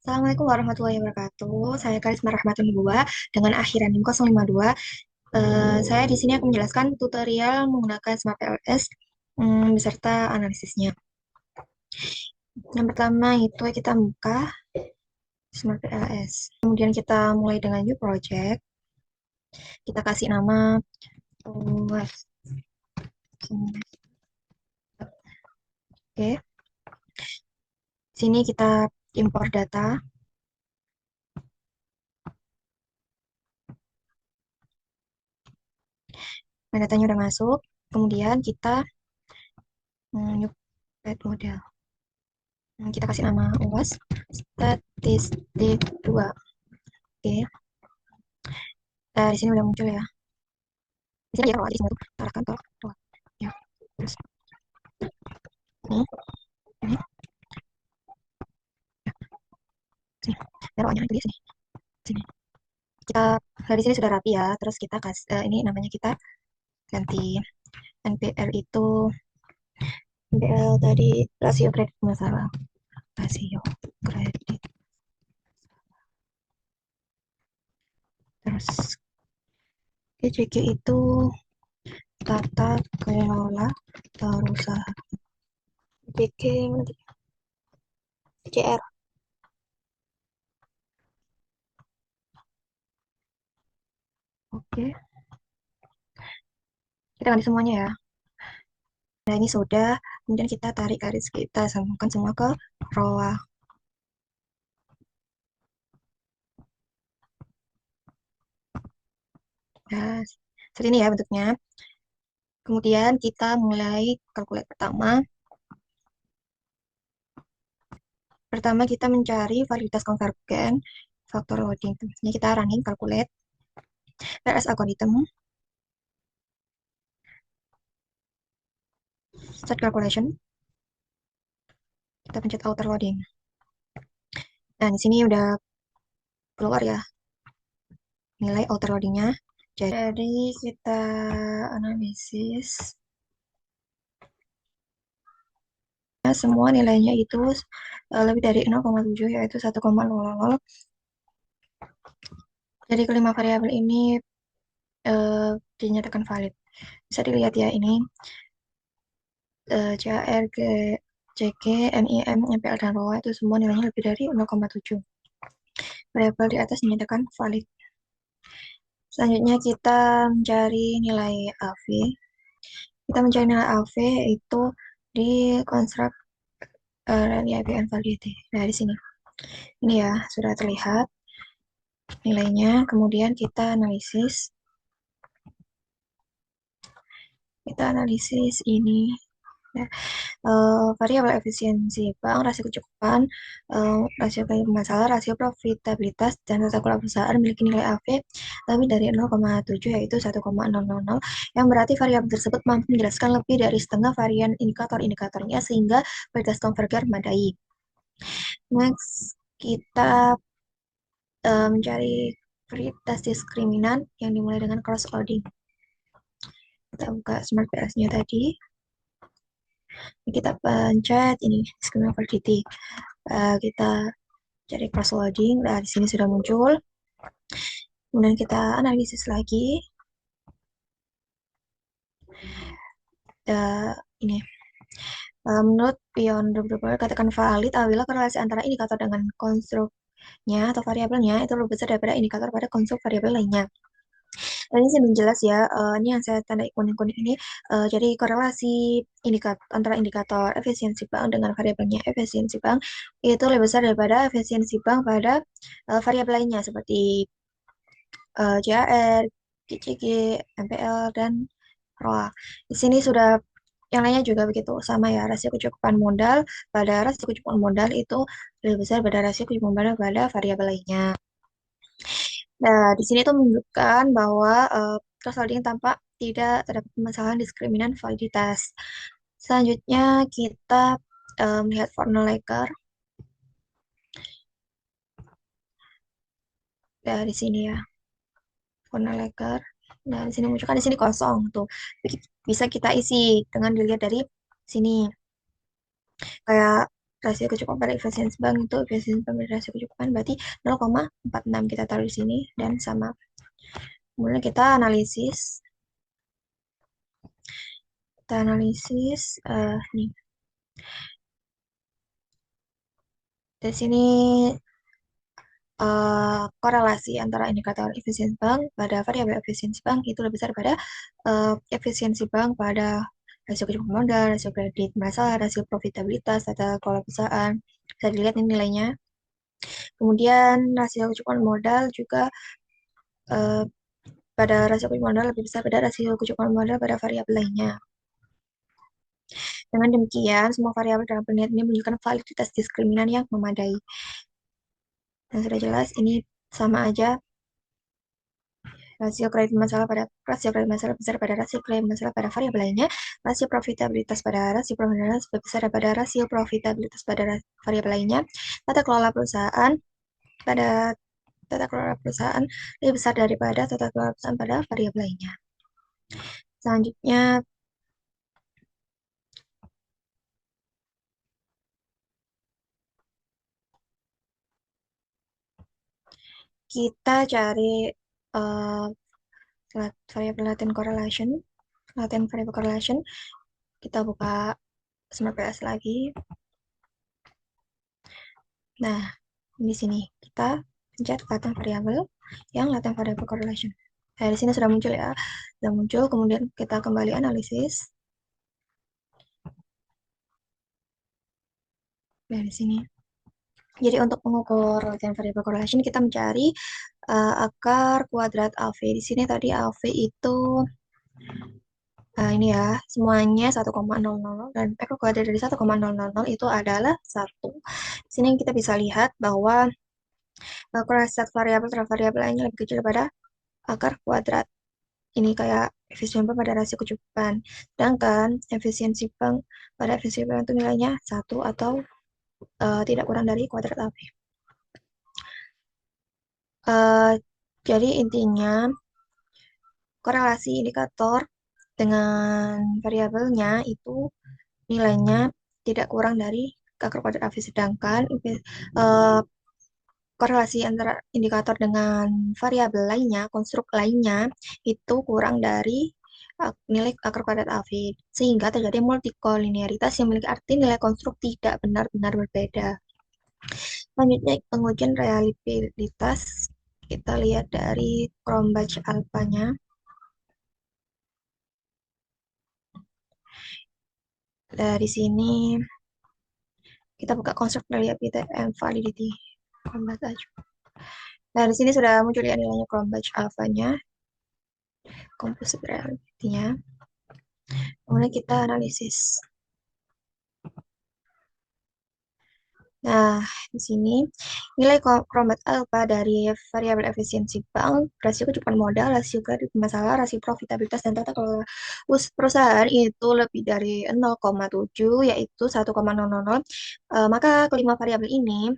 Assalamualaikum warahmatullahi wabarakatuh. Saya Karisma Rahmatun Nubuwa dengan akhiran NIM 052. Saya di sini akan menjelaskan tutorial menggunakan Smart PLS beserta analisisnya. Yang pertama itu kita buka Smart PLS. Kemudian kita mulai dengan new project. Kita kasih nama UAS. Oke. Sini kita impor data. Nah, datanya udah masuk. Kemudian kita new model. Kita kasih nama UAS statistik 2. Oke. Di sini udah muncul ya. Di sini ya kalau di sini tuh arahkan ke bawah. Ya. Terus ini, ini, sini. Taruhnya itu di sini. Sini. Kita dari sini sudah rapi ya. Terus kita kasih ini namanya kita ganti NPL itu NPL tadi rasio kredit masalah. Rasio kredit. Terus GCG itu tata kelola perusahaan. GCG CR. Oke. Kita ganti semuanya ya. Nah, ini sudah. Kemudian kita tarik garis, kita sambungkan semua ke row. Nah, seperti ini ya bentuknya. Kemudian kita mulai kalkulasi pertama. Pertama kita mencari varietas konvergen, faktor loading. Ini kita running calculate RS algorithm, start calculation. Kita pencet outer loading. Nah, di sini udah keluar ya nilai outer loadingnya. Jadi kita analisis. Nah, semua nilainya itu lebih dari 0,7 yaitu 1,00. Jadi kelima variabel ini eh, dinyatakan valid. Bisa dilihat ya ini CAR, CG, MIM, MPL, dan ROA itu semua nilainya lebih dari 0,7. Variabel di atas dinyatakan valid. Selanjutnya kita mencari nilai AV. Kita mencari nilai AV itu di construct reliability and validity. Nah, di sini. Ini ya, sudah terlihat nilainya. Kemudian kita analisis. Kita analisis ini. Ya. Variabel efisiensi bank, rasio kecukupan, rasio kredit masalah, rasio profitabilitas, dan tata kelola perusahaan memiliki nilai AV lebih dari 0,7 yaitu 1,000 yang berarti variabel tersebut mampu menjelaskan lebih dari setengah varian indikator-indikatornya sehingga varietas konvergen memadai. Next, kita mencari varietas diskriminan yang dimulai dengan cross-coding. Kita buka Smart PS-nya tadi. Kita pencet ini diskriminan validity. Kita cari cross loading. Nah, di sini sudah muncul. Kemudian kita analisis lagi. Ini menurut Pion katakan valid apabila korelasi antara indikator dengan konstruknya atau variabelnya itu lebih besar daripada indikator pada konstruk variabel lainnya. Dan ini sih jelas ya, ini yang saya tandai kuning-kuning ini, jadi korelasi antara indikator efisiensi bank dengan variabelnya efisiensi bank itu lebih besar daripada efisiensi bank pada variabel lainnya seperti JAR, GCG, MPL, dan ROA. Di sini sudah yang lainnya juga begitu sama ya, rasio kecukupan modal pada rasio kecukupan modal itu lebih besar pada rasio kecukupan modal pada variabel lainnya. Nah, di sini tuh menunjukkan bahwa cross-loading tampak tidak terdapat permasalahan diskriminan validitas. Selanjutnya kita melihat Fornalaker. Nah, di sini ya, Fornalaker. Nah, di sini muncul kan di sini kosong tuh. Bisa kita isi dengan dilihat dari sini. Kayak rasio kecukupan pada efisiensi bank itu efisiensi bank pada rasio kecukupan berarti 0,46 kita taruh di sini dan sama. Kemudian kita analisis nih dari sini korelasi antara indikator efisiensi bank pada variabel efisiensi bank itu lebih besar pada efisiensi bank pada rasio kecukupan modal, rasio kredit masalah, rasio profitabilitas, tata kelola perusahaan. Bisa dilihat ini nilainya. Kemudian rasio kecukupan modal juga eh, pada rasio kecukupan modal lebih besar pada rasio kecukupan modal pada variabel lainnya. Dengan demikian, semua variabel dalam penelitian ini menunjukkan validitas diskriminan yang memadai. Dan sudah jelas, ini sama aja rasio kredit masalah besar pada rasio kredit masalah pada variabel lainnya, rasio profitabilitas pada rasio profitabilitas lebih besar pada rasio profitabilitas pada variabel lainnya, tata kelola perusahaan pada tata kelola perusahaan lebih besar daripada tata kelola perusahaan pada variabel lainnya. Selanjutnya, kita cari uh, variabel latent correlation. Latent variable correlation, kita buka Smart PS lagi. Nah, di sini kita pencet latent variable yang latent variable correlation. Nah, di sini sudah muncul ya. Sudah muncul, kemudian kita kembali analisis. Nah, di sini. Jadi untuk mengukur latent variable correlation, kita mencari akar kuadrat AV. Di sini tadi AV itu ini ya, semuanya 1,000 dan akar kuadrat dari 1,000 itu adalah 1. Di sini kita bisa lihat bahwa akar set variabel terhadap variabel lainnya lebih kecil pada akar kuadrat. Ini kayak efisiensi bank pada rasio kecukupan. Sedangkan efisiensi bank pada efisiensi bank itu nilainya 1 atau tidak kurang dari kuadrat AB. Uh, jadi intinya korelasi indikator dengan variabelnya itu nilainya tidak kurang dari akar kuadrat AB. Sedangkan uh, korelasi antara indikator dengan variabel lainnya, konstruk lainnya, itu kurang dari nilai akar kuadrat AV, sehingga terjadi multikolinearitas yang memiliki arti nilai konstruk tidak benar-benar berbeda. Selanjutnya, pengujian reliabilitas. Kita lihat dari Cronbach alpha-nya. Dari sini, kita buka konstruk reliability and validity. Cronbach aja. Nah, di sini sudah muncul ya nilainya Cronbach alpha-nya, composite reality-nya. Kemudian kita analisis. Nah, di sini nilai Cronbach alpha dari variabel efisiensi bank, rasio kecukupan modal, rasio kredit masalah, rasio profitabilitas, dan tata kelola perusahaan itu lebih dari 0,7, yaitu 1,000. Maka kelima variabel ini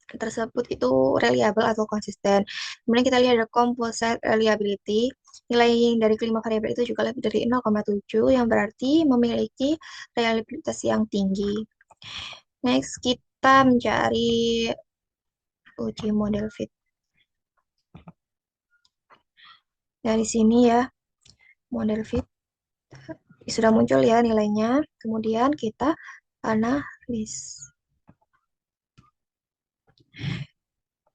tersebut itu reliable atau konsisten. Kemudian kita lihat ada composite reliability. Nilai dari kelima variabel itu juga lebih dari 0,7, yang berarti memiliki reliabilitas yang tinggi. Next, kita mencari uji model fit. Dari sini ya, model fit sudah muncul ya nilainya. Kemudian kita analis.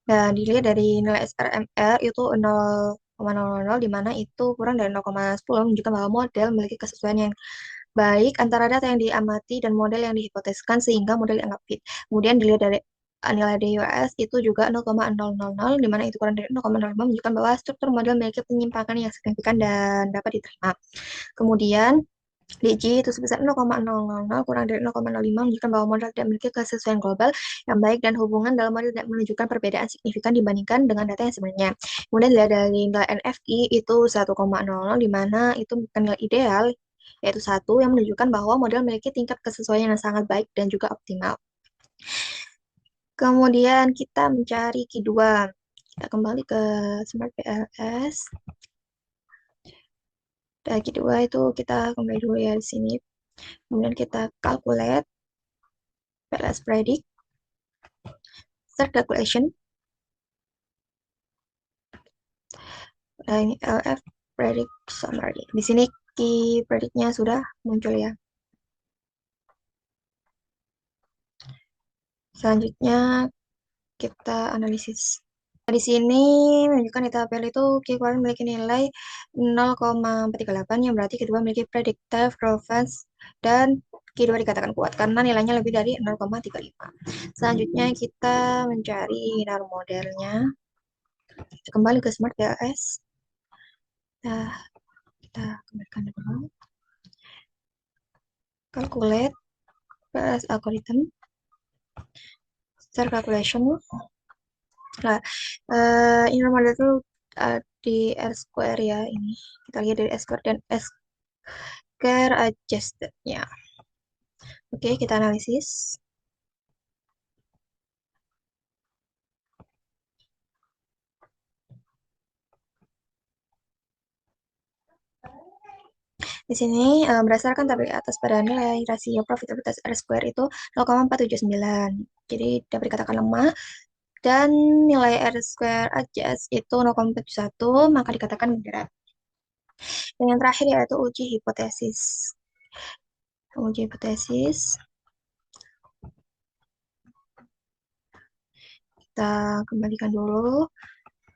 Dan dilihat dari nilai SRMR itu 0,000, di mana itu kurang dari 0,10, menunjukkan bahwa model memiliki kesesuaian yang baik antara data yang diamati dan model yang dihipotesiskan sehingga model dianggap fit. Kemudian dilihat dari nilai DUS itu juga 0,000, di mana itu kurang dari 0,05, menunjukkan bahwa struktur model memiliki penyimpangan yang signifikan dan dapat diterima. Kemudian DG itu sebesar 0,000 kurang dari 0,05, menunjukkan bahwa model tidak memiliki kesesuaian global yang baik dan hubungan dalam model tidak menunjukkan perbedaan signifikan dibandingkan dengan data yang sebenarnya. Kemudian dilihat dari nilai NFI itu 1,00, di mana itu bukan nilai ideal, yaitu 1, yang menunjukkan bahwa model memiliki tingkat kesesuaian yang sangat baik dan juga optimal. Kemudian kita mencari Q2. Kita kembali ke Smart PLS. Dan Q2 itu kita kembali dulu ya di sini. Kemudian kita calculate PLS predict, start calculation, dan ini LF predict summary. Di sini key predictnya sudah muncul ya. Selanjutnya kita analisis. Di sini menunjukkan di tabel itu Q kemarin memiliki nilai 0,438 yang berarti kedua memiliki predictive relevance dan Q2 dikatakan kuat karena nilainya lebih dari 0,35. Selanjutnya kita mencari norm modelnya. Kita kembali ke Smart PLS. Nah, kita kembalikan dulu. Calculate PLS algorithm. Start calculation. Nah, ini norm model itu di R square ya ini. Kita lihat dari S square dan S square adjusted-nya. Oke, kita analisis. Di sini berdasarkan tabel atas pada nilai rasio profitabilitas R square itu 0,479. Jadi dapat dikatakan lemah dan nilai R square adjust itu 0,41 maka dikatakan moderat. Dan yang terakhir yaitu uji hipotesis. Uji hipotesis kita kembalikan dulu.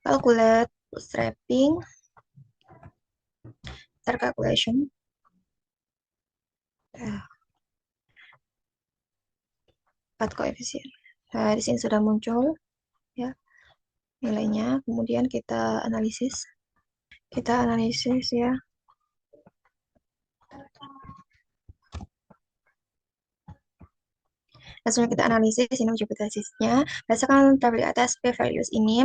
Calculate bootstrapping, start calculation. Nah, 4 koefisien. Nah, di sini sudah muncul ya nilainya. Kemudian kita analisis. Kita analisis ya. Langsung kita analisis ini uji hipotesisnya. Berdasarkan tabel di atas p-values ini,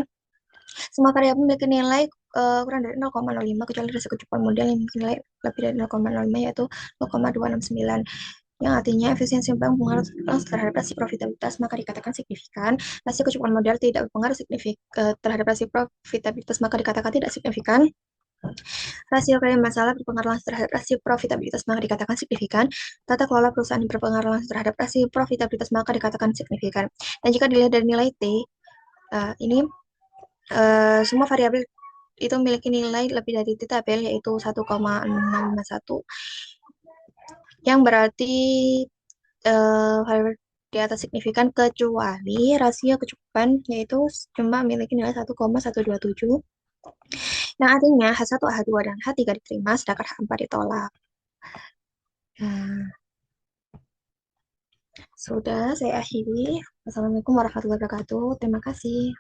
semua variabel memiliki nilai kurang dari 0,05 kecuali resiko kecukupan model yang memiliki nilai lebih dari 0,05 yaitu 0,269. Yang artinya efisiensi bank pengaruh terhadap rasio profitabilitas maka dikatakan signifikan. Rasio kecukupan modal tidak berpengaruh signifikan terhadap rasio profitabilitas maka dikatakan tidak signifikan. Rasio kredit masalah berpengaruh langsung terhadap rasio profitabilitas maka dikatakan signifikan. Tata kelola perusahaan yang berpengaruh langsung terhadap rasio profitabilitas maka dikatakan signifikan. Dan jika dilihat dari nilai T, ini semua variabel itu memiliki nilai lebih dari T tabel yaitu 1,651 yang berarti variabel di atas signifikan kecuali rasio kecukupan yaitu cuma memiliki nilai 1,127 yang artinya H1, H2, dan H3 diterima sedangkan H4 ditolak. Nah, sudah saya akhiri. Wassalamualaikum warahmatullahi wabarakatuh. Terima kasih.